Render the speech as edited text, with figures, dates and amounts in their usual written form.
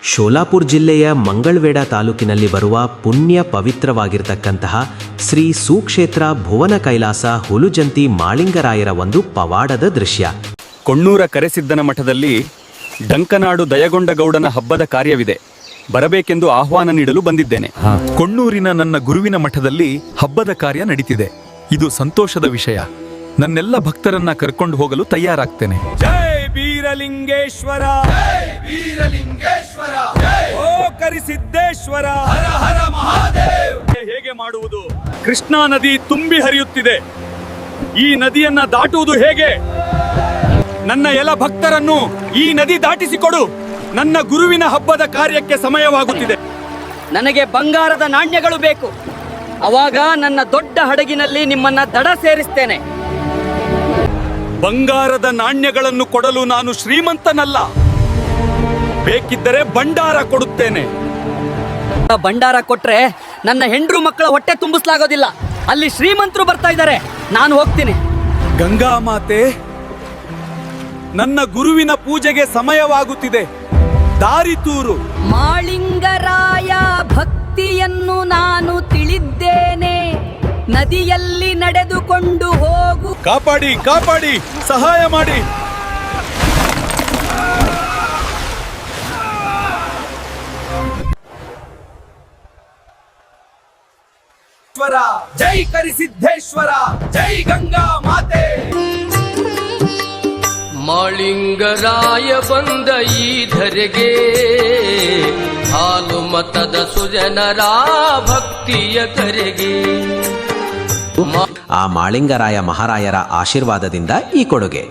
ಶೋಲಾಪುರ ಜಿಲ್ಲೆಯ ಮಂಗಳವೇಡ ತಾಲೂಕಿನಲ್ಲಿ ಬರುವ ಪುಣ್ಯ ಪವಿತ್ರವಾಗಿರ್ತಕ್ಕಂತಹ ಶ್ರೀ ಸುಕ್ಷೇತ್ರ ಭುವನ ಕೈಲಾಸ ಹುಲುಜಂತಿ ಮಾಳಿಂಗರಾಯರ ಒಂದು ಪವಾಡದ ದೃಶ್ಯ. ಕೊಣ್ಣೂರ ಕರೆಸಿದ್ದನ ಮಠದಲ್ಲಿ ಡಂಕನಾಡು ದಯಗೊಂಡಗೌಡನ ಹಬ್ಬದ ಕಾರ್ಯವಿದೆ, ಬರಬೇಕೆಂದು ಆಹ್ವಾನ ನೀಡಲು ಬಂದಿದ್ದೇನೆ. ಕೊಣ್ಣೂರಿನ ನನ್ನ ಗುರುವಿನ ಮಠದಲ್ಲಿ ಹಬ್ಬದ ಕಾರ್ಯ ನಡೀತಿದೆ. ಇದು ಸಂತೋಷದ ವಿಷಯ. ನನ್ನೆಲ್ಲ ಭಕ್ತರನ್ನ ಕರ್ಕೊಂಡು ಹೋಗಲು ತಯಾರಾಗ್ತೇನೆ. ಜೈ ಬೀರಲಿಂಗೇಶ್ವರ, ಜೈ ಬೀರಲಿಂಗೇಶ್ವರ, ಓ ಕರಿಸಿದ್ದೇಶ್ವರ, ಹರ ಹರ ಮಹಾದೇವ್. ಹೇಗೆ ಮಾಡುವುದು? ಕೃಷ್ಣಾ ನದಿ ತುಂಬಿ ಹರಿಯುತ್ತಿದೆ. ಈ ನದಿಯನ್ನ ದಾಟುವುದು ಹೇಗೆ? ನನ್ನ ಎಲ್ಲ ಭಕ್ತರನ್ನು ಈ ನದಿ ದಾಟಿಸಿಕೊಡು. ನನ್ನ ಗುರುವಿನ ಹಬ್ಬದ ಕಾರ್ಯಕ್ಕೆ ಸಮಯವಾಗುತ್ತಿದೆ. ನನಗೆ ಬಂಗಾರದ ನಾಣ್ಯಗಳು ಬೇಕು. ಅವಾಗ ನನ್ನ ದೊಡ್ಡ ಹಡಗಿನಲ್ಲಿ ನಿಮ್ಮನ್ನ ದಡ ಸೇರಿಸ್ತೇನೆ. ಬಂಗಾರದ ನಾಣ್ಯಗಳನ್ನು ಕೊಡಲು ನಾನು ಶ್ರೀಮಂತನಲ್ಲ. ಬೇಕಿದ್ದರೆ ಭಂಡಾರ ಕೊಡುತ್ತೇನೆ. ಭಂಡಾರ ಕೊಟ್ರೆ ನನ್ನ ಹೆಂಡ್ರು ಮಕ್ಕಳ ಹೊಟ್ಟೆ ತುಂಬಿಸ್ಲಾಗೋದಿಲ್ಲ. ಅಲ್ಲಿ ಶ್ರೀಮಂತರು ಬರ್ತಾ ಇದ್ದಾರೆ, ನಾನು ಹೋಗ್ತೀನಿ. ಗಂಗಾ ಮಾತೆ, ನನ್ನ ಗುರುವಿನ ಪೂಜೆಗೆ ಸಮಯವಾಗುತ್ತಿದೆ, ದಾರಿ ತೂರು. ಮಾಳಿಂಗರಾಯ ಭಕ್ತಿಯನ್ನು ನಾನು ತಿಳಿದ್ದೇನೆ. ನದಿಯಲ್ಲಿ ನಡೆದುಕೊಂಡು ಹೋಗು. ಕಾಪಾಡಿ ಕಾಪಾಡಿ, ಸಹಾಯ ಮಾಡಿ. ಜೈ ಕರಿಸಿದ್ದೇಶ್ವರ, ಜೈ ಗಂಗಾ ಮಾತೆ. ಮಾಳಿಂಗರಾಯ ಬಂದ ಈ ಧರೆಗೆ ಹಾಲು ಮತದ ಸುಜನರ ಭಕ್ತಿಯ ಕರೆಗೆ. ಆ ಮಾಳಿಂಗರಾಯ ಮಹಾರಾಯರ ಆಶೀರ್ವಾದದಿಂದ ಈ ಕೊಡುಗೆ.